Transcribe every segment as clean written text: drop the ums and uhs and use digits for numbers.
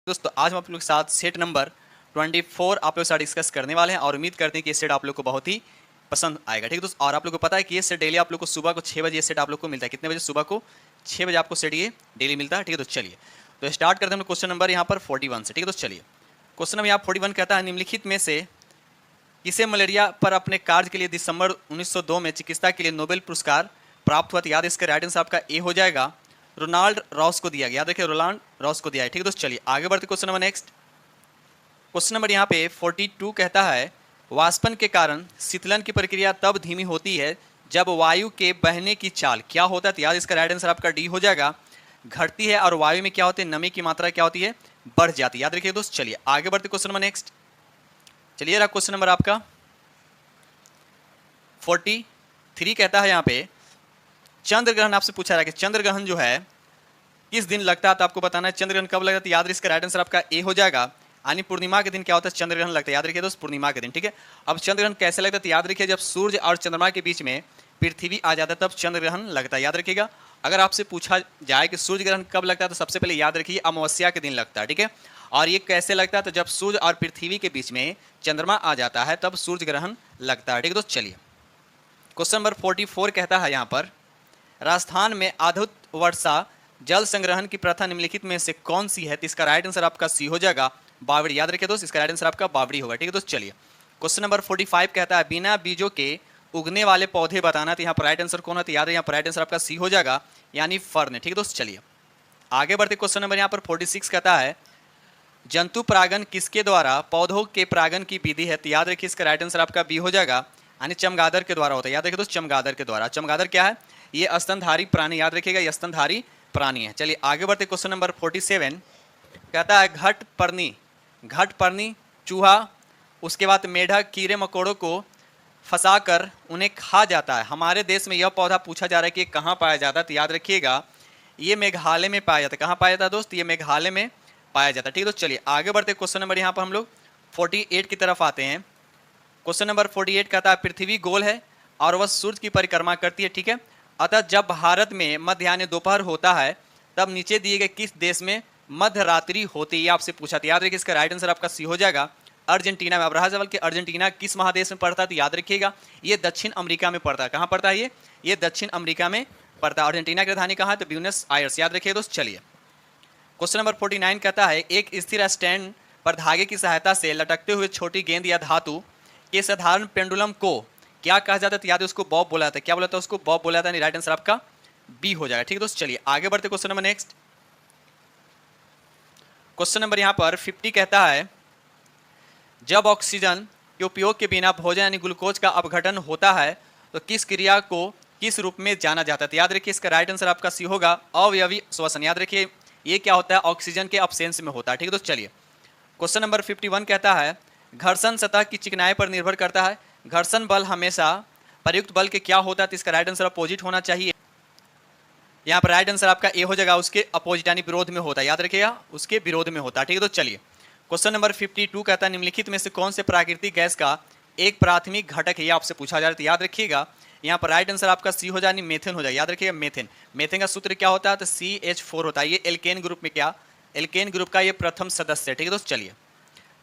दोस्तों आज हम आप लोग के साथ सेट नंबर 24 आप लोग के साथ डिस्कस करने वाले हैं और उम्मीद करते हैं कि ये सेट आप लोग को बहुत ही पसंद आएगा। ठीक है दोस्तों, और आप लोग को पता है कि ये सेट डेली आप लोग को सुबह को 6 बजे ये सेट आप लोग को मिलता है। कितने बजे? सुबह को 6 बजे आपको सेट ये डेली मिलता है। ठीक है, तो चलिए तो स्टार्ट करते हैं क्वेश्चन नंबर यहाँ पर 41 से। ठीक है, तो चलिए क्वेश्चन नंबर यहाँ 41 कहता है, निम्नलिखित में से किसे मलेरिया पर अपने कार्य के लिए दिसंबर 1902 में चिकित्सा के लिए नोबेल पुरस्कार प्राप्त हुआ? याद इसका राइट आंसर आपका ए हो जाएगा, रोनाल्ड रॉस को दिया गया। देखिए रोनाल्ड रॉस को दिया है। ठीक है दोस्तों, चलिए आगे बढ़ते question number next. Question number यहाँ पे 42 कहता है, वाष्पन के कारण शीतलन की प्रक्रिया तब धीमी होती है जब वायु के बहने की चाल क्या होता है? तो याद इसका राइट आंसर आपका डी हो जाएगा, घटती है। और वायु में क्या होती है? नमी की मात्रा क्या होती है? बढ़ जाती है। याद रखिए दोस्त। चलिए आगे बढ़ते क्वेश्चन नंबर नेक्स्ट। चलिए रहा क्वेश्चन नंबर आपका 43 कहता है यहाँ पे, चंद्र ग्रहण आपसे पूछा रहा है कि चंद्र ग्रहण जो है किस दिन लगता है? तो आपको बताना है चंद्र ग्रहण कब लगता है। याद रखिए इसका राइट आंसर आपका ए हो जाएगा, यानी पूर्णिमा के दिन क्या होता है? चंद्र ग्रहण लगता है। याद रखिए दोस्त, पूर्णिमा के दिन। ठीक है, अब चंद्र ग्रहण कैसे लगता है? तो याद रखिए जब सूर्य और चंद्रमा के बीच में पृथ्वी आ जाता है तब चंद्र ग्रहण लगता है। याद रखिएगा, अगर आपसे पूछा जाए कि सूर्य ग्रहण कब लगता है तो सबसे पहले याद रखिए अमावस्या के दिन लगता है। ठीक है, और ये कैसे लगता है? तो जब सूर्य और पृथ्वी के बीच में चंद्रमा आ जाता है तब सूर्य ग्रहण लगता है। ठीक है दोस्त, चलिए क्वेश्चन नंबर 44 कहता है यहाँ पर, राजस्थान में अद्भुत वर्षा जल संग्रहण की प्रथा निम्नलिखित में से कौन सी है? तो इसका राइट आंसर आपका सी हो जाएगा, बावड़ी। याद रखिए दोस्त, इसका राइट आंसर आपका बावड़ी होगा। ठीक है दोस्त, चलिए क्वेश्चन नंबर 45 कहता है, बिना बीजों के उगने वाले पौधे बताना। तो यहाँ पर राइट आंसर कौन है? तो याद है यहाँ पर राइट आंसर आपका सी हो जाएगा, यानी फर्न। ठीक है दोस्त, चलिए आगे बढ़ते क्वेश्चन नंबर यहाँ पर 46 कहता है, जंतु परागन किसके द्वारा पौधों के परागन की विधि है? तो याद रखिए इसका राइट आंसर आपका बी हो जाएगा, यानी चमगादड़ के द्वारा होता है। याद रखिए दोस्त, चमगादड़ के द्वारा। चमगादड़ क्या है? ये स्तनधारी प्राणी। याद रखिएगा ये स्तनधारी प्राणी है। चलिए आगे बढ़ते क्वेश्चन नंबर 47 कहता है, घटपर्णी चूहा, उसके बाद मेढक कीड़े मकोड़ों को फंसाकर उन्हें खा जाता है। हमारे देश में यह पौधा पूछा जा रहा है कि कहाँ पाया जाता है? तो याद रखिएगा ये मेघालय में पाया जाता है। कहाँ पाया जाता है दोस्त? ये मेघालय में पाया जाता है। ठीक है, तो चलिए आगे बढ़ते क्वेश्चन नंबर यहाँ पर हम लोग 48 की तरफ आते हैं। क्वेश्चन नंबर 48 कहता है, पृथ्वी गोल है और वह सूर्य की परिक्रमा करती है। ठीक है, अतः जब भारत में मध्याह्न दोपहर होता है तब नीचे दिए गए किस देश में मध्य रात्रि होती है? आपसे पूछा था। याद रखिए इसका राइट आंसर आपका सी हो जाएगा, अर्जेंटीना में। अब रहा सवाल कि अर्जेंटीना किस महादेश में पड़ता है? तो याद रखिएगा ये दक्षिण अमेरिका में पड़ता है। कहाँ पड़ता है? ये दक्षिण अमेरिका में पड़ता है। अर्जेंटीना की राजधानी कहाँ है? तो ब्यूनस आयर्स। याद रखिए दोस्त, चलिए क्वेश्चन नंबर 49 कहता है, एक स्थिर स्टैंड पर धागे की सहायता से लटकते हुए छोटी गेंद या धातु के साधारण पेंडुलम को क्या कहा जाता है? तो याद है उसको बॉब बोला जाता है। क्या बोला था? उसको बॉब बोला जाता है। राइट आंसर आपका बी हो जाएगा। ठीक है दोस्त, चलिए आगे बढ़ते question number next. Question number यहाँ पर 50 कहता है, जब ऑक्सीजन के उपयोग के बिना भोजन यानी ग्लूकोज का अपघटन होता है तो किस क्रिया को किस रूप में जाना जाता है? तो याद रखिए इसका राइट आंसर आपका सी होगा, अवयवी श्वसन। याद रखिए ये क्या होता है? ऑक्सीजन के अपसेंस में होता है। ठीक है दोस्त, चलिए क्वेश्चन नंबर 51 कहता है, घर्षण सतह की चिकनाई पर निर्भर करता है। घर्षण बल हमेशा प्रयुक्त बल के क्या होता है? तो इसका राइट आंसर अपोजिट होना चाहिए। यहाँ पर राइट आंसर आपका ए हो जाएगा, उसके अपोजिट यानी विरोध में होता है। याद रखिएगा उसके विरोध में होता है। ठीक है, तो चलिए क्वेश्चन नंबर 52 कहता है, निम्नलिखित में से कौन से प्राकृतिक गैस का एक प्राथमिक घटक है? ये आपसे पूछा जा रहा है। तो याद रखिएगा यहाँ पर राइट आंसर आपका सी हो जाए, मेथेन हो जाए। याद रखिएगा मेथेन। मेथेन का सूत्र क्या होता है? तो CH4 होता है। ये एल्केन ग्रुप में क्या? एल्केन ग्रुप का ये प्रथम सदस्य है। ठीक है दोस्त, चलिए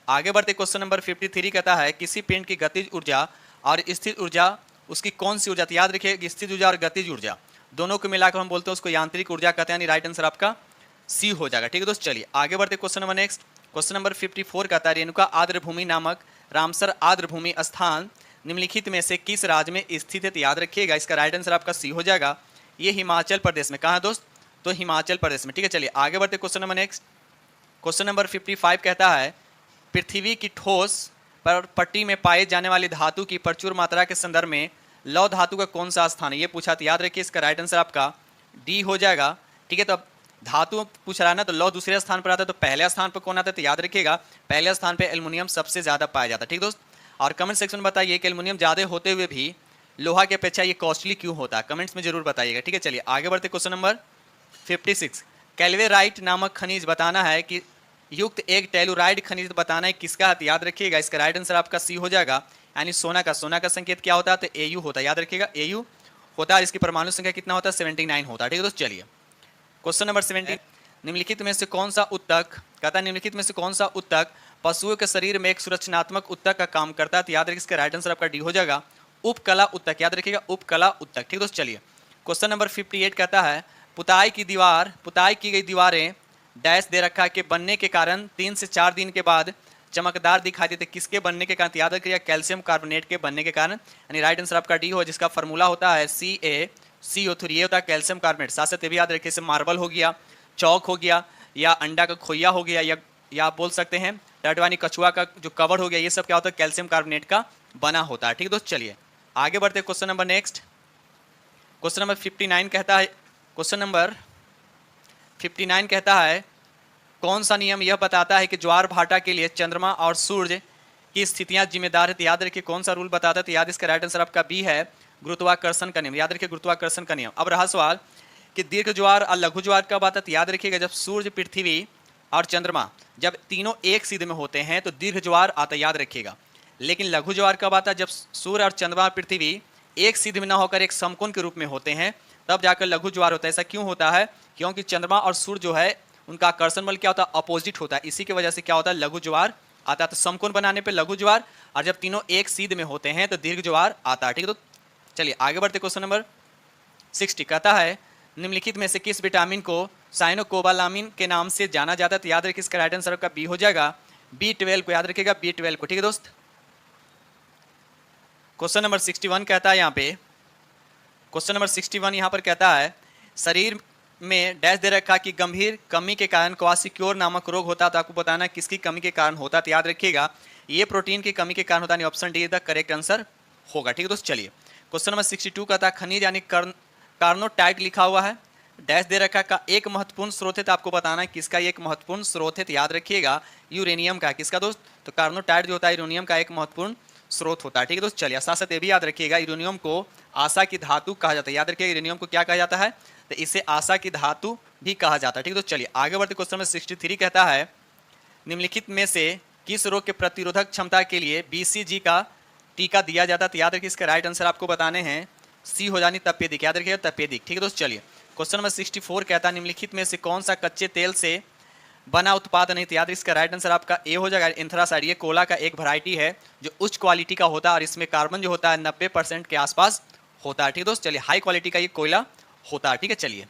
आगे बढ़ते क्वेश्चन नंबर 53 कहता है, किसी पिंड की गतिज ऊर्जा और स्थिर ऊर्जा उसकी कौन सी ऊर्जा? तो याद रखिए स्थिर ऊर्जा और गतिज ऊर्जा दोनों को मिलाकर हम बोलते हैं उसको यांत्रिक ऊर्जा कहते हैं। यानी राइट आंसर आपका सी हो जाएगा। ठीक है दोस्त, चलिए आगे बढ़ते question number next. Question number 54 कहता है, रेणुका आर्द्रभूमि नामक रामसर आर्द्रभूमि स्थान निम्नलिखित में से किस राज्य में स्थित है? तो याद रखिएगा इसका राइट आंसर आपका सी हो जाएगा, ये हिमाचल प्रदेश में। कहाँ है दोस्त? तो हिमाचल प्रदेश में। ठीक है, चलिए आगे बढ़ते question number next. Question number 55 कहता है, पृथ्वी की ठोस पर पट्टी में पाए जाने वाली धातु की प्रचुर मात्रा के संदर्भ में लौह धातु का कौन सा स्थान है? ये पूछा। तो याद रखिए इसका राइट आंसर आपका डी हो जाएगा। ठीक है, तो अब धातु पूछ रहा है ना, तो लौह दूसरे स्थान पर आता है, तो पहले स्थान पर कौन आता है? तो याद रखिएगा पहले स्थान पर एल्युमिनियम सबसे ज्यादा पाया जाता है। ठीक दोस्त, और कमेंट सेक्शन में बताइए कि एल्युमिनियम ज्यादा होते हुए भी लोहा की अपेक्षा ये कॉस्टली क्यों होता है? कमेंट्स में जरूर बताइएगा। ठीक है, चलिए आगे बढ़ते क्वेश्चन नंबर 56। कैल्वेराइट नामक खनिज बताना है कि युक्त एक टेलुराइड खनिज बताना है किसका है? याद रखिएगा इसका राइट आंसर आपका सी हो जाएगा, यानी सोना का। सोना का संकेत क्या होता है? तो Au होता है। याद रखिएगा Au होता है। इसकी परमाणु संख्या कितना होता है? 79 होता है। ठीक है दोस्त, चलिए क्वेश्चन नंबर 17 निम्नलिखित में से कौन सा ऊतक, कहता है निम्नलिखित में से कौन सा ऊतक पशुओं के शरीर में एक सुरक्षात्मक ऊतक का काम करता है? तो याद रखिए इसका राइट आंसर आपका डी हो जाएगा, उपकला ऊतक। याद रखिएगा उपकला ऊतक। ठीक दोस्त, चलिए क्वेश्चन नंबर 58 कहता है पुताई की गई दीवारें डैश दे रखा के बनने के कारण 3 से 4 दिन के बाद चमकदार दिखाई देते, किसके बनने के कारण? याद रखिएगा कैल्शियम कार्बोनेट के बनने के कारण, यानी राइट आंसर आपका डी हो, जिसका फार्मूला होता है CaCO3। ये होता है कैल्शियम कार्बोनेट। साथ साथ ये भी याद रखिए, जैसे मार्बल हो गया, चौक हो गया, या अंडा का खोइया हो गया, या आप बोल सकते हैं टटवानी कछुआ का जो कवर हो गया, ये सब क्या होता है? कैल्शियम कार्बोनेट का बना होता है। ठीक दोस्त, चलिए आगे बढ़ते हैं question number next. Question number 59 कहता है, क्वेश्चन नंबर 59 कहता है कौन सा नियम यह बताता है कि ज्वार भाटा के लिए चंद्रमा और सूर्य की स्थितियां जिम्मेदार है? तो याद रखिए कौन सा रूल बताता है? तो याद इसका राइट आंसर आपका बी है, गुरुत्वाकर्षण का नियम। याद रखिए गुरुत्वाकर्षण का नियम। अब रहा सवाल कि दीर्घ ज्वार और लघु ज्वार कब आता है? तो याद रखिएगा जब सूर्य, पृथ्वी और चंद्रमा जब तीनों एक सीध में होते हैं तो दीर्घ ज्वार आता है, याद रखिएगा। लेकिन लघु ज्वार कब आता है? जब सूर्य और चंद्रमा और पृथ्वी एक सीध में ना होकर एक समकोण के रूप में होते हैं, तब जाकर लघु ज्वार होता है। ऐसा क्यों होता है? क्योंकि चंद्रमा और सूर्य जो है उनका आकर्षण बल क्या होता है? अपोजिट होता है। इसी की वजह से क्या होता है? लघु ज्वार आता है। तो समकोण बनाने पे लघु ज्वार, और जब तीनों एक सीध में होते हैं तो दीर्घ ज्वार आता है। ठीक है, तो चलिए आगे बढ़ते। क्वेश्चन नंबर 60 कहता है निम्नलिखित में से किस विटामिन को साइनोकोबालामिन के नाम से जाना जाता है? तो याद रखिए इसका राइट आंसर का बी हो जाएगा, B12 को। याद रखिएगा B12 को। ठीक है दोस्त, क्वेश्चन नंबर 61 कहता है यहाँ पे, क्वेश्चन नंबर 61 यहाँ पर कहता है शरीर में डैश दे रखा कि गंभीर कमी के कारण क्वासिक्योर नामक रोग होता है। तो आपको बताना किसकी कमी के कारण होता है? तो याद रखिएगा ये प्रोटीन की कमी के कारण होता है। Option D the correct answer होगा। ठीक है दोस्त, चलिए क्वेश्चन नंबर 62 कहता है खनिज यानी कार्नोटाइट लिखा हुआ है, डैश दे रखा का एक महत्वपूर्ण स्रोत है। तो आपको बताना है किसका ये एक महत्वपूर्ण स्रोत है? तो याद रखिएगा यूरेनियम का। किसका दोस्त? तो कार्नोटाइट जो होता है यूरेनियम का एक महत्वपूर्ण स्रोत होता है। ठीक है दोस्त, चलिए साथ साथ ये भी याद रखिएगा यूरेनियम को आशा की धातु कहा जाता है। याद रखिएगा यूरेनियम को क्या कहा जाता है? तो इसे आशा की धातु भी कहा जाता है। ठीक है, तो चलिए आगे बढ़ते। क्वेश्चन नंबर 63 कहता है निम्नलिखित में से किस रोग के प्रतिरोधक क्षमता के लिए BCG का टीका दिया जाता है? तो याद रखिए इसका राइट आंसर आपको बताने हैं, सी हो जानी तपेदिक। याद रखिएगा तपेदिक। ठीक है दोस्त, चलिए क्वेश्चन नंबर 64 कहता है निम्नलिखित में से कौन सा कच्चे तेल से बना उत्पाद नहीं? तो याद रखिए इसका राइट आंसर आपका ए हो जाएगा, एंथ्रासाइड। ये कोला का एक वैरायटी है जो उच्च क्वालिटी का होता है और इसमें कार्बन जो होता है 90% के आसपास होता है। ठीक है दोस्त, चलिए हाई क्वालिटी का ये कोयला होता है। ठीक है, चलिए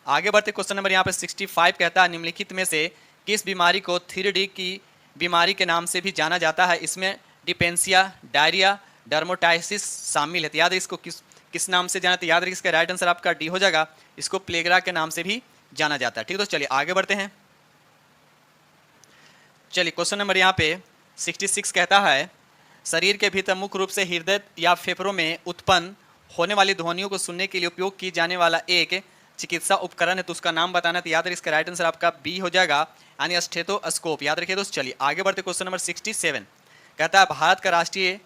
आगे बढ़ते। क्वेश्चन नंबर यहाँ पे 65 कहता है निम्नलिखित में से किस बीमारी को 3D की बीमारी के नाम से भी जाना जाता है? इसमें डिपेंसिया, डायरिया, डर्मोटाइसिस शामिल है। तो याद इसको किस नाम से जाना? तो याद रखिए इसका राइट आंसर आपका डी हो जाएगा, इसको प्लेगरा के नाम से भी जाना जाता है। ठीक है दोस्त, चलिए आगे बढ़ते हैं। चलिए क्वेश्चन नंबर यहाँ पे 66 कहता है शरीर के भीतर मुख्य रूप से हृदय या फेफड़ों में उत्पन्न होने वाली ध्वनियों को सुनने के लिए उपयोग की जाने वाला एक चिकित्सा उपकरण है। तो उसका नाम बताना। तो याद रखिए इसका राइट आंसर आपका बी हो जाएगा, यानी स्टेथोस्कोप। याद रखिए दोस्त, चलिए आगे बढ़ते। क्वेश्चन नंबर 67 कहता है भारत का राष्ट्रीय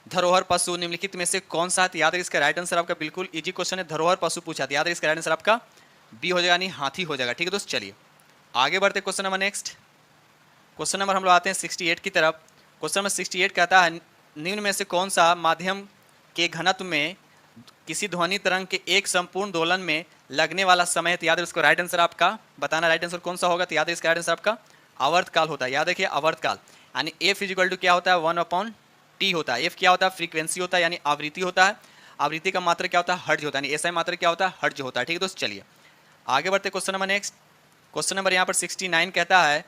धरोहर पशु निम्नलिखित में से कौन सा? तो याद रखिए इसका राइट आंसर आपका बिल्कुल इजी क्वेश्चन है, धरोहर पशु पूछा। तो याद रखिए इसका राइट आंसर आपका बी हो जाएगा, यानी हाथी हो जाएगा। ठीक है दोस्त, चलिए आगे बढ़ते। Question number next, question number हम लोग आते हैं 68 की तरफ। क्वेश्चन नंबर 68 कहता है निम्न में से कौन सा माध्यम के घनत्व में किसी ध्वनि तरंग के एक संपूर्ण दोलन में लगने वाला समय है? तो याद है इसको राइट आंसर आपका बताना, राइट आंसर कौन सा होगा? तो याद है इसका राइट आंसर आपका आवर्तकाल होता है। याद रखिए आवर्तकाल, यानी एफ इजिकल टू क्या होता है? 1/t होता है। एफ क्या होता है? फ्रीक्वेंसी होता है, यानी आवृत्ति होता है। आवृत्ति का मात्रा क्या होता है? हर्ट्ज होता है, यानी एसआई मात्रा क्या होता है? हर्ट्ज होता है। ठीक है दोस्त, चलिए आगे बढ़ते। Question number next, question number यहाँ पर 69 कहता है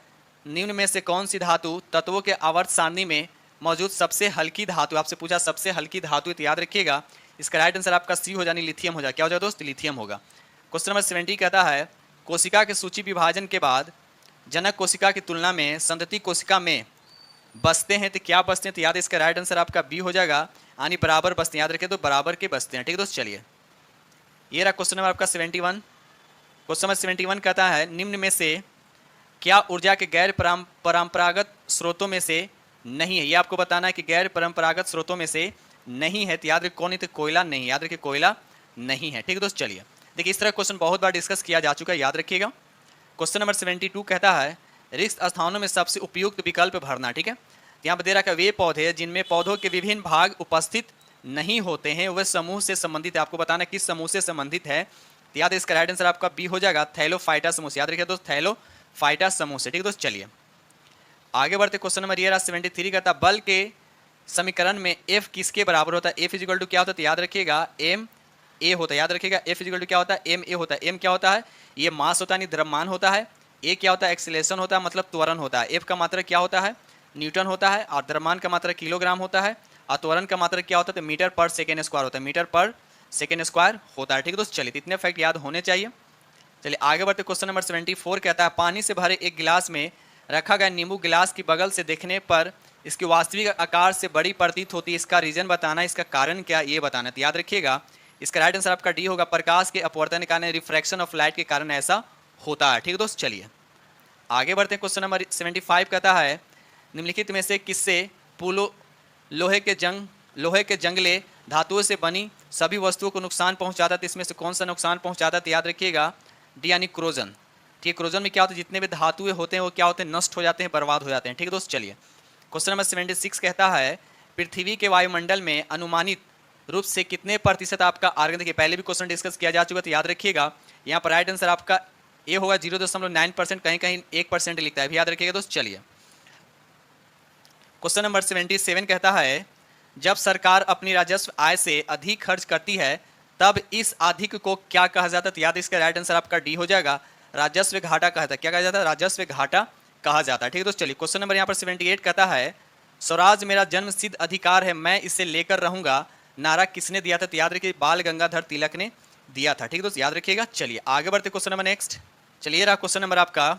निम्न में से कौन सी धातु तत्वों के आवर्त सारणी में मौजूद सबसे हल्की धातु? आपसे पूछा सबसे हल्की धातु, तो याद रखिएगा इसका राइट आंसर आपका सी हो जानी लिथियम हो जाए। क्या हो जाए दोस्त? लिथियम होगा। क्वेश्चन नंबर 70 कहता है कोशिका के सूची विभाजन के बाद जनक कोशिका की तुलना में संतति कोशिका में बसते हैं तो क्या बसते हैं? तो याद इसका राइट आंसर आपका बी हो जाएगा, यानी बराबर बसते हैं। याद रखिए तो बराबर के बसते हैं। ठीक है दोस्त, चलिए ये रहा क्वेश्चन नंबर आपका 71। क्वेश्चन नंबर 71 कहता है निम्न में से क्या ऊर्जा के गैर परंपरागत स्रोतों में से नहीं है? ये आपको बताना है कि गैर परंपरागत स्रोतों में से नहीं है। तो याद रखिए कौन है? तो कोयला नहीं। याद रखिए कोयला नहीं है। ठीक है दोस्त, चलिए देखिए इस तरह क्वेश्चन बहुत बार डिस्कस किया जा चुका है, याद रखिएगा। क्वेश्चन नंबर 72 कहता है रिक्त स्थानों में सबसे उपयुक्त विकल्प भरना। ठीक है, यहाँ पर दे रखा है वे पौधे जिनमें पौधों के विभिन्न भाग उपस्थित नहीं होते हैं वह समूह से संबंधित है। आपको बताना किस समूह से संबंधित है? तो याद है इसका राइट आंसर आपका बी हो जाएगा थैलोफाइटा समूह से। याद रखिए दोस्त थैलोफाइटा समूह से। ठीक है दोस्त, चलिए आगे बढ़ते। क्वेश्चन नंबर ये रहा 73 का था, बल के समीकरण में F किसके बराबर होता है? F इजिकल टू क्या होता है? तो याद रखिएगा एम ए होता है। याद रखिएगा F इजिकल टू क्या होता है? एम ए होता है। एम क्या होता है? ये मास होता है यानी द्रव्यमान होता है। ए क्या होता है? एक्सीलरेशन होता है मतलब त्वरण होता है। F का मात्रक क्या होता है? न्यूटन होता है। और द्रव्यमान का मात्रक किलोग्राम होता है। और त्वरण का मात्रक क्या होता है? तो मीटर पर सेकेंड स्क्वायर होता है। मीटर पर सेकेंड स्क्वायर होता है। ठीक है दोस्त, चलिए इतने फैक्ट याद होने चाहिए। चलिए आगे बढ़ते। क्वेश्चन नंबर 74 कहता है, पानी से भरे एक गिलास में रखा गया नींबू गिलास की बगल से देखने पर इसकी वास्तविक आकार से बड़ी प्रतीत होती है। इसका रीजन बताना, इसका कारण क्या ये बताना। तो याद रखिएगा इसका राइट आंसर आपका डी होगा, प्रकाश के अपवर्तन के कारण, रिफ्रैक्शन ऑफ लाइट के कारण ऐसा होता है। ठीक है दोस्त, चलिए आगे बढ़ते हैं। क्वेश्चन नंबर 75 कहता है, निम्नलिखित में से किससे पुलो लोहे के जंगले धातुओं से बनी सभी वस्तुओं को नुकसान पहुंचाता है? तो इसमें से कौन सा नुकसान पहुंचाता है? तो याद रखिएगा डी यानी क्रोजन। ठीक है, क्रोजन में क्या होता है? जितने भी धातुएं होते हैं वो क्या होते हैं? नष्ट हो जाते हैं, बर्बाद हो जाते हैं। ठीक है दोस्त, चलिए क्वेश्चन नंबर 76 कहता है, पृथ्वी के वायुमंडल में अनुमानित रूप से कितने प्रतिशत आपका आर्गन, देखिए पहले भी क्वेश्चन डिस्कस किया जा चुका, तो याद रखिएगा यहाँ पर राइट आंसर आपका ए होगा 0.9%, कहीं कहीं 1% लिखता है, भी याद रखिएगा दोस्त। चलिए क्वेश्चन नंबर 77 कहता है, जब सरकार अपनी राजस्व आय से अधिक खर्च करती है तब इस अधिक को क्या कहा जाता है? तो याद इसका राइट आंसर आपका डी हो जाएगा, राजस्व घाटा कहा जाता है। क्या कहा जाता है? राजस्व घाटा कहा जाता है। ठीक है दोस्त, चलिए क्वेश्चन नंबर यहाँ पर 78 कहता है, स्वराज मेरा जन्म सिद्ध अधिकार है, मैं इसे लेकर रहूंगा, नारा किसने दिया था? तो याद रखिए बाल गंगाधर तिलक ने दिया था। ठीक है दोस्त, याद रखिएगा। चलिए आगे बढ़ते क्वेश्चन नंबर नेक्स्ट। चलिए रहा क्वेश्चन नंबर आपका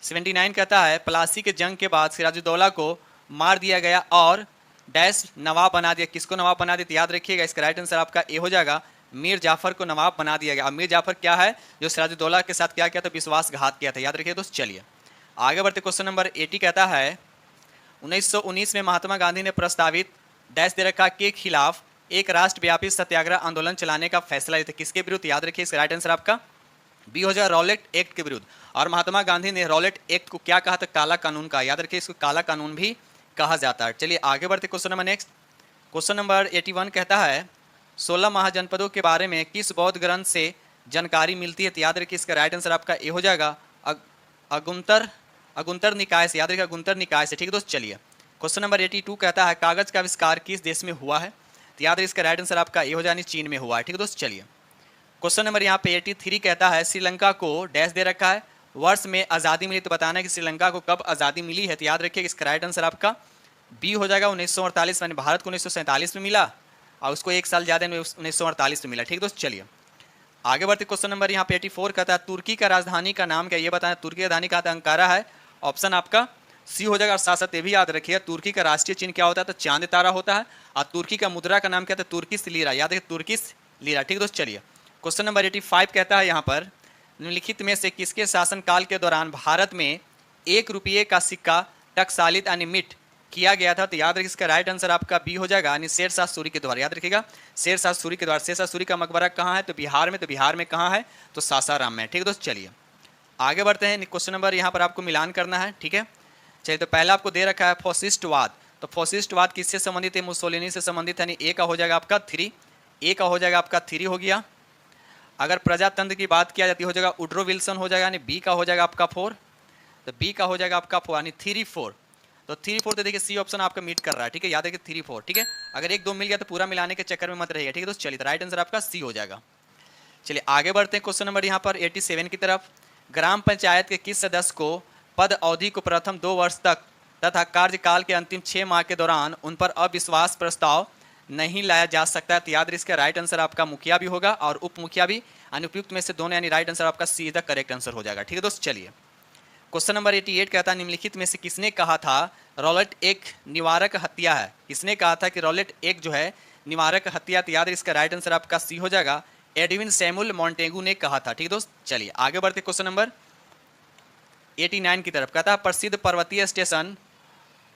79 कहता है, प्लासी के जंग के बाद सिराजुद्दौला को मार दिया गया और डैश नवाब बना दिया। किसको नवाब बना दिया? तो याद रखिएगा इसका राइट आंसर आपका ए हो जाएगा, मीर जाफर को नवाब बना दिया गया। मीर जाफर क्या है? जो सिराजुद्दौला के साथ क्या किया था? विश्वासघात किया था। याद रखिए दोस्त, चलिए आगे बढ़ते। क्वेश्चन नंबर 80 कहता है, 1919 में महात्मा गांधी ने प्रस्तावित डैश दे रखा के खिलाफ एक राष्ट्रव्यापी सत्याग्रह आंदोलन चलाने का फैसला लिया था। किसके विरुद्ध? याद रखिए इसका राइट आंसर आपका बी हो जाएगा, रॉलेट एक्ट के विरुद्ध। और महात्मा गांधी ने रॉलेट एक्ट को क्या कहा था? काला कानून का। याद रखिए इसको काला कानून भी कहा जाता है। चलिए आगे बढ़ते question number next. Question number 81 कहता है, 16 महाजनपदों के बारे में किस बौद्ध ग्रंथ से जानकारी मिलती है? तो याद रखिए इसका राइट आंसर आपका ए हो जाएगा, अगुंतर निकाय से। याद रखिएगा अगुंतर निकाय से। ठीक है दोस्त, चलिए क्वेश्चन नंबर 82 कहता है, कागज का आविष्कार किस देश में हुआ है? तो याद रखिए इसका राइट आंसर आपका ए हो जाए, चीन में हुआ है। ठीक है दोस्त, चलिए क्वेश्चन नंबर यहाँ पे 83 कहता है, श्रीलंका को डैश दे रखा है, वर्ष में आज़ादी मिली। तो बताना है कि श्रीलंका को कब आज़ादी मिली है? तो याद रखिए इसका राइट आंसर आपका बी हो जाएगा, 1948 में। भारत को 1947 में मिला और उसको एक साल ज़्यादा 1948 में मिला। ठीक दोस्त, चलिए आगे बढ़ते। क्वेश्चन नंबर यहाँ पे 84 कहता है, तुर्की का राजधानी का नाम क्या? ये बताना। तुर्की की राजधानी का अंकारा है, ऑप्शन आपका सी हो जाएगा। और साथ साथ ये भी याद रखिए तुर्की का राष्ट्रीय चिन्ह क्या होता है? तो चांद तारा होता है। और तुर्की का मुद्रा का नाम क्या था? Turkish lira. याद रखिए तुर्किश लीरा। ठीक दोस्त, चलिए क्वेश्चन नंबर 85 कहता है यहाँ पर, निम्नलिखित में से किसके शासनकाल के दौरान भारत में 1 रुपये का सिक्का टकसालित यानी मिट किया गया था? तो याद रखिए इसका राइट आंसर आपका बी हो जाएगा, यानी शेरशाह सूरी के द्वारा। याद रखिएगा शेरशाह सूरी के द्वारा। शेरशाह सूरी का मकबरा कहाँ है? तो बिहार में। तो बिहार में कहाँ है? तो सासाराम में। ठीक है दोस्त, चलिए आगे बढ़ते हैं। क्वेश्चन नंबर यहाँ पर आपको मिलान करना है। ठीक है, चलिए तो पहला आपको दे रखा है फॉसिस्टवाद। तो फॉसिस्टवाद किससे संबंधित है? मुसोलिनी से संबंधित है, यानी ए का हो जाएगा आपका 3। ए का हो जाएगा आपका 3 हो गया। अगर प्रजातंत्र की बात किया जाती हो जाएगा उड्रो विल्सन हो जाएगा, यानी बी का हो जाएगा आपका 4। तो बी का हो जाएगा आपका 4, यानी 3 4। तो 3 4 तो देखिए सी ऑप्शन आपका मीट कर रहा है। ठीक है, याद है कि 3 4। ठीक है, अगर 1 2 मिल गया तो पूरा मिलाने के चक्कर में मत रहिएगा। ठीक है दोस्त, चलिए तो राइट आंसर आपका सी हो जाएगा। चलिए आगे बढ़ते हैं क्वेश्चन नंबर यहाँ पर 87 की तरफ। ग्राम पंचायत के किस सदस्य को पद अवधि को प्रथम 2 वर्ष तक तथा कार्यकाल के अंतिम 6 माह के दौरान उन पर अविश्वास प्रस्ताव नहीं लाया जा सकता है? तो याद रखिए इसका राइट आंसर आपका मुखिया भी होगा और उप मुखिया भी, अनुपयुक्त में से दोनों, यानी राइट आंसर आपका सी द करेक्ट आंसर हो जाएगा। ठीक है दोस्त, चलिए क्वेश्चन नंबर 88 कहता है, निम्नलिखित में से किसने कहा था रॉलेट एक निवारक हत्या है? किसने कहा था कि रॉलेट एक जो है निवारक हत्या? तो याद इसका राइट आंसर आपका सी हो जाएगा, एडविन सैमुअल मॉन्टेगू ने कहा था। ठीक है दोस्त, चलिए आगे बढ़ते क्वेश्चन नंबर 89 की तरफ। कहता है, प्रसिद्ध पर्वतीय स्टेशन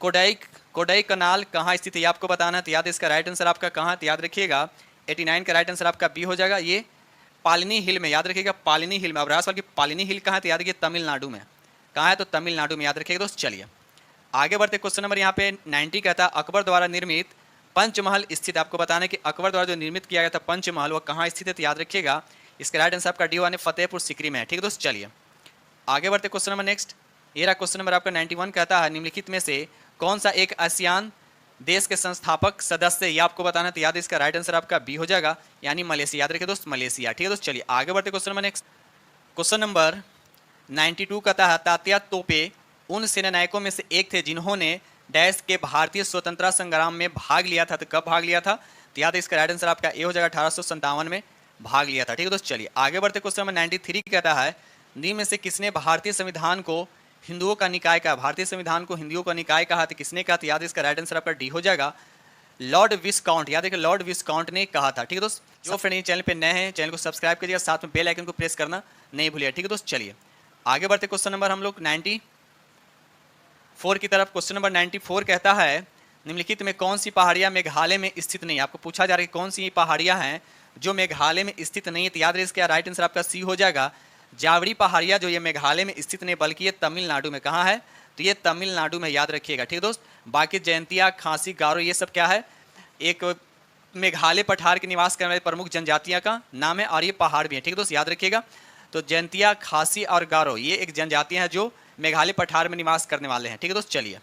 कोडाई कनाल कहाँ स्थित है? आपको बताना है। तो याद इसका राइट आंसर आपका कहाँ? तो याद रखिएगा 89 का राइट आंसर आपका बी हो जाएगा, ये पालिनी हिल में। याद रखिएगा पालिनी हिल में। अब रहा सवाल कि पालिनी हिल कहाँ है? तो याद रखिए तमिलनाडु में। कहाँ है? तो तमिलनाडु में। याद रखिएगा दोस्त, चलिए आगे बढ़ते। क्वेश्चन नंबर यहाँ पे 90 कहता है, अकबर द्वारा निर्मित पंचमहल स्थित। आपको बताना है कि अकबर द्वारा जो निर्मित किया गया था पंचमहल वह कहाँ स्थित है? तो याद रखिएगा इसका राइट आंसर आपका डी यानी फतेहपुर सीकरी में है। ठीक है दोस्त, चलिए आगे बढ़ते क्वेश्चन नंबर नेक्स्ट। ये रहा क्वेश्चन नंबर आपका 91, कहता है निम्नलिखित में से कौन सा एक आसियान देश के संस्थापक सदस्य, ये आपको बताना है, तो याद इसका राइट आंसर आपका बी हो जाएगा यानी मलेशिया। याद रखिए दोस्त, मलेशिया। ठीक है दोस्त, चलिए आगे बढ़ते question number next. Question number 92 कहता है तात्या तोपे उन सेनानायकों में से एक थे जिन्होंने डैश के भारतीय स्वतंत्रता संग्राम में भाग लिया था। तो कब भाग लिया था, तो याद है इसका राइट आंसर आपका ए हो जाएगा 1857 में भाग लिया था। ठीक है दोस्त, चलिए आगे बढ़ते क्वेश्चन नंबर 93 कहता है निम्न में से किसने भारतीय संविधान को हिंदुओं का निकाय कहा। भारतीय संविधान को हिंदुओं का निकाय कहा, तो किसने कहा, तो याद इसका राइट आंसर आपका डी हो जाएगा लॉर्ड विस्काउंट। याद है लॉर्ड विस्काउंट ने कहा था। ठीक है दोस्त, जो फ्रेंड चैनल पे नए हैं चैनल को सब्सक्राइब कीजिएगा, साथ में बेल आइकन को प्रेस करना नहीं भूलिएगा। ठीक है दोस्त, चलिए आगे बढ़ते क्वेश्चन नंबर हम लोग 94 की तरफ। क्वेश्चन नंबर 94 कहता है निम्नलिखित में कौन सी पहाड़ियां मेघालय में स्थित नहीं है। आपको पूछा जा रहा है कौन सी पहाड़ियां हैं जो मेघालय में स्थित नहीं है, तो याद रहे इसका राइट आंसर आपका सी हो जाएगा जावड़ी पहाड़ियां, जो ये मेघालय में स्थित नहीं बल्कि ये तमिलनाडु में। कहाँ है, तो ये तमिलनाडु में, याद रखिएगा। ठीक है दोस्त, बाकी जयंतिया, खासी, गारो ये सब क्या है, एक मेघालय पठार के निवास करने वाले प्रमुख जनजातियां का नाम है और ये पहाड़ भी है। ठीक है दोस्त, याद रखिएगा। तो जयंतिया, खासी और गारो ये एक जनजातियां हैं जो मेघालय पठार में निवास करने वाले हैं। ठीक है दोस्त, चलिए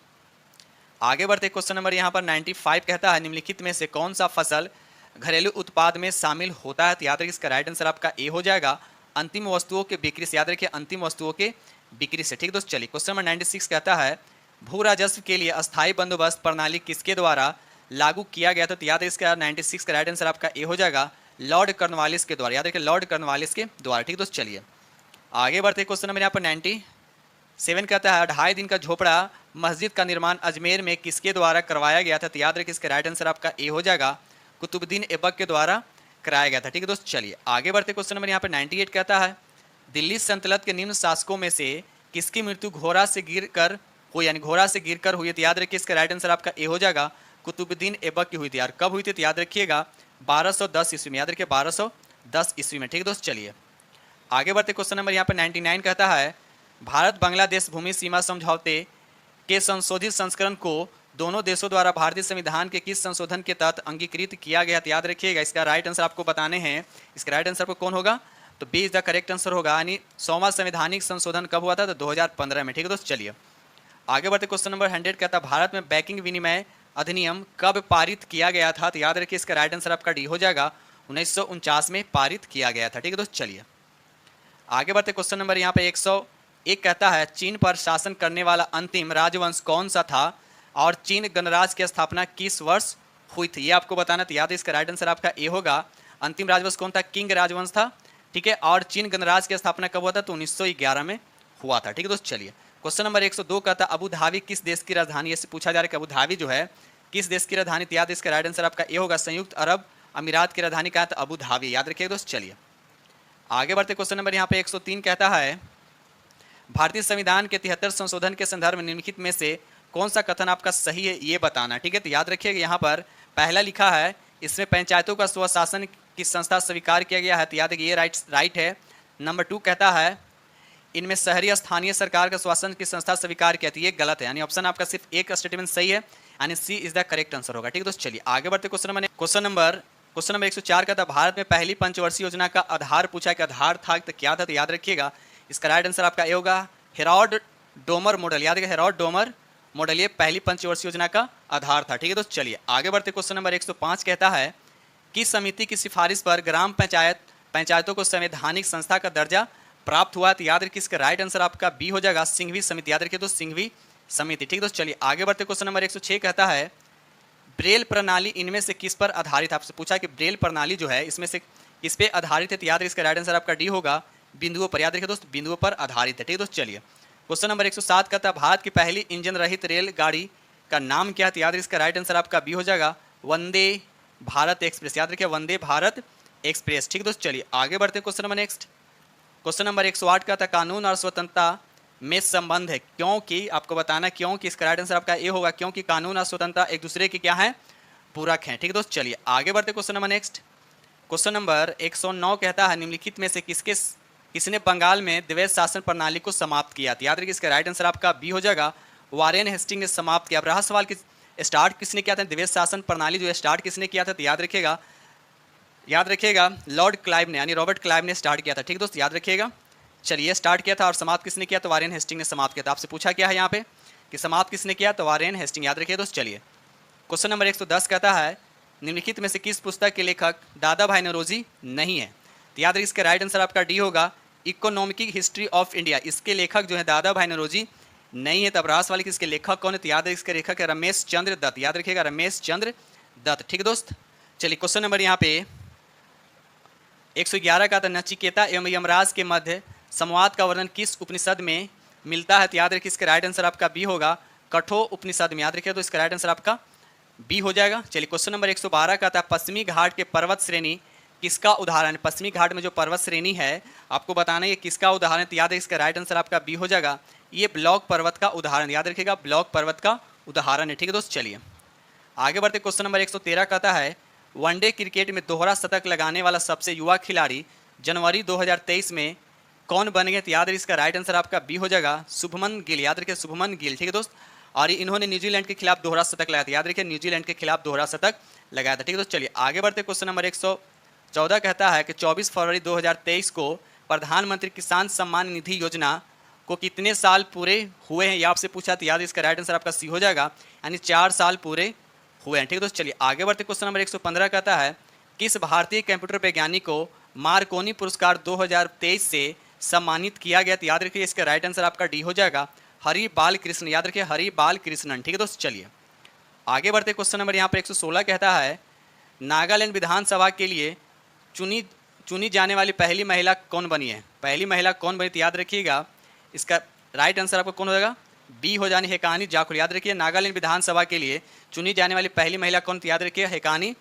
आगे बढ़ते क्वेश्चन नंबर यहाँ पर 95 कहता है निम्नलिखित में से कौन सा फसल घरेलू उत्पाद में शामिल होता है, तो याद रखिए इसका राइट आंसर आपका ए हो जाएगा अंतिम वस्तुओं के बिक्री से। याद रखिए अंतिम वस्तुओं के बिक्री से। ठीक है दोस्त, चलिए क्वेश्चन नंबर 96 कहता है भू राजस्व के लिए अस्थायी बंदोबस्त प्रणाली किसके द्वारा लागू किया गया था, तो याद है इसका 96 का राइट आंसर आपका ए हो जाएगा लॉर्ड कॉर्नवालिस के द्वारा। याद रखिए लॉर्ड कॉर्नवालिस के द्वारा। ठीक है दोस्त, चलिए आगे बढ़ते क्वेश्चन नंबर यहाँ पर 97 कहता है 2.5 दिन का झोपड़ा मस्जिद का निर्माण अजमेर में किसके द्वारा करवाया गया था, तो याद रखिए इसका राइट आंसर आपका ए हो जाएगा कुतुबुद्दीन ऐबक के द्वारा कराया गया था। ठीक है दोस्त, चलिए आगे बढ़ते क्वेश्चन नंबर यहाँ पे 98 कहता है दिल्ली सल्तनत के निम्न शासकों में से किसकी मृत्यु घोड़ा से गिरकर हुई, यानी घोड़ा से गिरकर हुई, तो याद रखिए इसका राइट आंसर आपका ए हो जाएगा कुतुबुद्दीन ऐबक की हुई थी। यार कब हुई थी, तो याद रखिएगा 1210 ईस्वी में। याद रखिए 1210 ईस्वी में। ठीक है दोस्त, चलिए आगे बढ़ते क्वेश्चन नंबर यहाँ पे 99 कहता है भारत बांग्लादेश भूमि सीमा समझौते के संशोधित संस्करण को दोनों देशों द्वारा भारतीय संविधान के किस संशोधन के तहत अंगीकृत किया गया, तो याद रखिएगा इसका राइट आंसर आपको बताने हैं। इसका राइट आंसर को कौन होगा, तो B is the correct answer होगा, यानी 100वां संवैधानिक संशोधन कब हुआ था, तो 2015 में। ठीक है दोस्त, चलिए आगे बढ़ते क्वेश्चन नंबर 100 कहता है भारत में बैंकिंग विनिमय अधिनियम कब पारित किया गया था, तो याद रखिए इसका राइट आंसर आपका डी हो जाएगा 1949 में पारित किया गया था। ठीक है दोस्त, चलिए आगे बढ़ते क्वेश्चन नंबर यहाँ पे 101 कहता है चीन पर शासन करने वाला अंतिम राजवंश कौन सा था और चीन गणराज्य की स्थापना किस वर्ष हुई थी, ये आपको बताना। तो याद है इसका राइट आंसर आपका ए होगा अंतिम राजवंश कौन था, किंग राजवंश था। ठीक है, और चीन गणराज्य की स्थापना कब हुआ था, तो 1911 में हुआ था। ठीक है दोस्त, चलिए क्वेश्चन नंबर 102 कहता है अबू धाबी किस देश की राजधानी, ऐसे पूछा जा रहा है कि अबू धाबी जो है किस देश की राजधानी, तो याद है इसका राइट आंसर आपका ए होगा संयुक्त अरब अमीरात की राजधानी कहा था अबू धाबी। याद रखिएगा दोस्त, चलिए आगे बढ़ते क्वेश्चन नंबर यहाँ पे 103 कहता है भारतीय संविधान के 73 संशोधन के संदर्भ में निम्नलिखित में से कौन सा कथन आपका सही है, ये बताना। ठीक है, तो याद रखिएगा यहाँ पर पहला लिखा है इसमें पंचायतों का स्वशासन की संस्था स्वीकार किया गया है, तो याद रखिए ये राइट है। नंबर 2 कहता है इनमें शहरी स्थानीय सरकार का शासन की संस्था स्वीकार किया, तो ये गलत है, यानी ऑप्शन आपका सिर्फ एक स्टेटमेंट सही है, यानी सी इज द करेक्ट आंसर होगा। ठीक है दोस्त, चलिए आगे बढ़ते क्वेश्चन नंबर 104 का था भारत में पहली पंचवर्षीय योजना का आधार पूछा कि आधार था तो क्या था, तो याद रखिएगा इसका राइट आंसर आपका ए होगा हेरोल्ड डोमर मॉडल। याद रखिए हेरोल्ड डोमर मॉडल ये पहली पंचवर्षीय योजना का आधार था। ठीक है दोस्त, चलिए आगे बढ़ते क्वेश्चन नंबर 105 कहता है किस समिति की सिफारिश पर ग्राम पंचायतों को संवैधानिक संस्था का दर्जा प्राप्त हुआ, तो याद रखिए इसका राइट आंसर आपका बी हो जाएगा सिंघवी समिति। याद रखिए तो सिंघवी समिति। ठीक है दोस्त, चलिए आगे बढ़ते क्वेश्चन नंबर 106 कहता है ब्रेल प्रणाली इनमें से किस पर आधारित, आपसे पूछा कि ब्रेल प्रणाली जो है इसमें से किस पे आधारित है, तो याद रखिए इसका राइट आंसर आपका डी होगा बिंदुओं पर। याद रखिए दोस्त बिंदुओं पर आधारित है। ठीक है दोस्त, चलिए क्वेश्चन नंबर 107 कहता है भारत की पहली इंजन रहित रेलगाड़ी का नाम क्या है, तो याद रखिए इसका राइट आंसर आपका बी हो जाएगा वंदे भारत एक्सप्रेस। याद रखिए वंदे भारत एक्सप्रेस। ठीक है दोस्त, चलिए आगे बढ़ते question number next. Question number 108 का था कानून और स्वतंत्रता में संबंध है, क्योंकि आपको बताना क्योंकि इसका राइट आंसर आपका ए होगा क्योंकि कानून और स्वतंत्रता एक दूसरे के क्या है, पूरक हैं। ठीक है दोस्त, चलिए आगे बढ़ते question number next. Question number 109 कहता है निम्नलिखित में से किसने बंगाल में द्वैध शासन प्रणाली को समाप्त किया, तो याद रखिए इसका राइट आंसर आपका बी हो जाएगा वारेन हेस्टिंग ने समाप्त किया। अब रहा सवाल कि स्टार्ट किसने किया था, द्वैध शासन प्रणाली जो है स्टार्ट किसने किया था, तो याद रखिएगा याद रखिएगा लॉर्ड क्लाइव ने यानी रॉबर्ट क्लाइव ने स्टार्ट किया था। ठीक दोस्त, याद रखिएगा। चलिए, स्टार्ट किया था और समाप्त किसने किया? तो वारेन हेस्टिंग ने समाप्त किया था। आपसे पूछा क्या है यहाँ पे कि समाप्त किसने किया? तो वारेन हेस्टिंग। याद रखिए दोस्त। चलिए, क्वेश्चन नंबर 110 कहता है निम्नलिखित में से किस पुस्तक के लेखक दादा भाई नौरोजी नहीं है? तो याद रखिए इसका राइट आंसर आपका डी होगा, इकोनॉमिक हिस्ट्री ऑफ इंडिया। इसके लेखक जो है दादा भाई नौरोजी नहीं है। तब रास वाले की इसके लेखक कौन है? तो याद रखिए इसके लेखक है रमेश चंद्र दत्त। याद रखिएगा रमेश चंद्र दत्त। ठीक है दोस्त। चलिए, क्वेश्चन नंबर यहाँ पे 111 का था नचिकेता एवं यमराज के मध्य संवाद का वर्णन किस उपनिषद में मिलता है? तो याद रखिए इसका राइट आंसर आपका बी होगा, कठोर उपनिषद में। याद रखिए तो इसका राइट आंसर आपका बी हो जाएगा। चलिए, क्वेश्चन नंबर 112 का था पश्चिमी घाट के पर्वत श्रेणी किसका उदाहरण है? पश्चिमी घाट में जो पर्वत श्रेणी है आपको बताना है किसका उदाहरण है? तो याद है इसका राइट आंसर आपका बी हो जाएगा, ये ब्लॉक पर्वत का उदाहरण। याद रखिएगा ब्लॉक पर्वत का उदाहरण है। ठीक है दोस्त। चलिए आगे बढ़ते, क्वेश्चन नंबर 113 कहता है वनडे क्रिकेट में दोहरा शतक लगाने वाला सबसे युवा खिलाड़ी जनवरी 2023 में कौन बन गए? तो याद रखिए इसका राइट आंसर आपका बी हो जाएगा, शुभमन गिल। याद रखिए शुभमन गिल। ठीक है दोस्त। और इन्होंने न्यूजीलैंड के खिलाफ दोहरा शतक लगाया था। याद रखिए न्यूजीलैंड के खिलाफ दोहरा शतक लगाया था। ठीक है दोस्त। चलिए आगे बढ़ते, क्वेश्चन नंबर 114 कहता है कि 24 फरवरी 2023 को प्रधानमंत्री किसान सम्मान निधि योजना को कितने साल पूरे हुए हैं? ये आपसे पूछा। तो याद इसका राइट आंसर आपका सी हो जाएगा, यानी 4 साल पूरे हुए हैं। ठीक है दोस्त। चलिए आगे बढ़ते, क्वेश्चन नंबर 115 कहता है किस भारतीय कंप्यूटर वैज्ञानिक को मार्कोनी पुरस्कार 2023 से सम्मानित किया गया? तो याद रखिए इसका राइट आंसर आपका डी हो जाएगा, हरि बाल कृष्ण। याद रखिए हरि बाल कृष्णन। ठीक है दोस्त। चलिए आगे बढ़ते, क्वेश्चन नंबर यहाँ पर 116 कहता है नागालैंड विधानसभा के लिए चुनी जाने वाली पहली महिला कौन बनी है? पहली महिला कौन बनी? तो याद रखिएगा इसका राइट आंसर आपको कौन हो जाएगा? बी हो जानी हेकानी जाखुल। याद रखिए नागालैंड विधानसभा के लिए चुनी जाने वाली पहली महिला कौन? तो याद रखिए हेकानी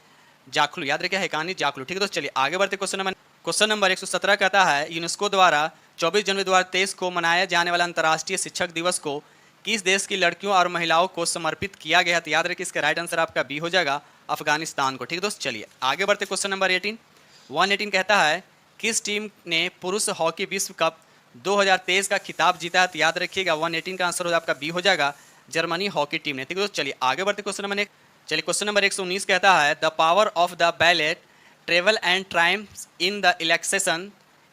जाखुल। याद रखिए हेकानी जाखुल। ठीक है दोस्त। चलिए आगे बढ़ते, क्वेश्चन नंबर 117 कहता है यूनेस्को द्वारा 24 जनवरी 2023 को मनाया जाने वाला अंतर्राष्ट्रीय शिक्षक दिवस को किस देश की लड़कियों और महिलाओं को समर्पित किया गया? तो याद रखिए इसका राइट आंसर आपका बी हो जाएगा, अफगानिस्तान को। ठीक है दोस्त। चलिए आगे बढ़ते, क्वेश्चन नंबर 118 कहता है किस टीम ने पुरुष हॉकी विश्व कप 2023 का खिताब जीता है? तो याद रखिएगा 118 का आंसर आपका बी हो जाएगा, जर्मनी हॉकी टीम ने। ठीक है दोस्त। चलिए आगे बढ़ते, क्वेश्चन नंबर 119 कहता है the power of the ballot travel and Triumph in the election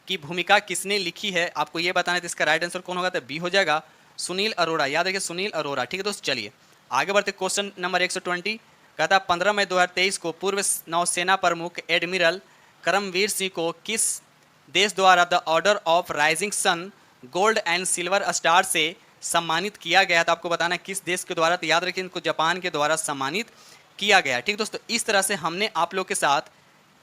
की भूमिका किसने लिखी है? आपको ये बताना है। तो इसका राइट आंसर कौन होगा? तो बी हो जाएगा, सुनील अरोड़ा। याद रखिए सुनील अरोड़ा। ठीक है दोस्त। चलिए आगे बढ़ते, क्वेश्चन नंबर 120 कहता है 15 मई 2023 को पूर्व नौसेना प्रमुख एडमिरल करमवीर सिंह को किस देश द्वारा the order of rising sun gold and silver star से सम्मानित किया गया? तो आपको बताना है किस देश के द्वारा। तो याद रखिए इनको जापान के द्वारा सम्मानित किया गया। ठीक दोस्तों, इस तरह से हमने आप लोग के साथ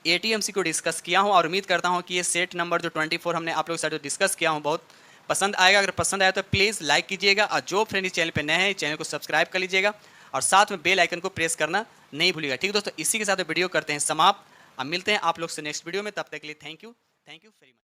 ATMC को डिस्कस किया हूं और उम्मीद करता हूं कि ये सेट नंबर जो 24 हमने आप लोग के साथ जो डिस्कस किया हूं बहुत पसंद आएगा। अगर पसंद आया तो प्लीज़ लाइक कीजिएगा और जो फ्रेंड इस चैनल पे नए हैं चैनल को सब्सक्राइब कर लीजिएगा और साथ में बेल आइकन को प्रेस करना नहीं भूलिएगा। ठीक दोस्तों, इसी के साथ वीडियो करते हैं समाप्त। अब मिलते हैं आप लोग से नेक्स्ट वीडियो में, तब तक के लिए थैंक यू वेरी मच।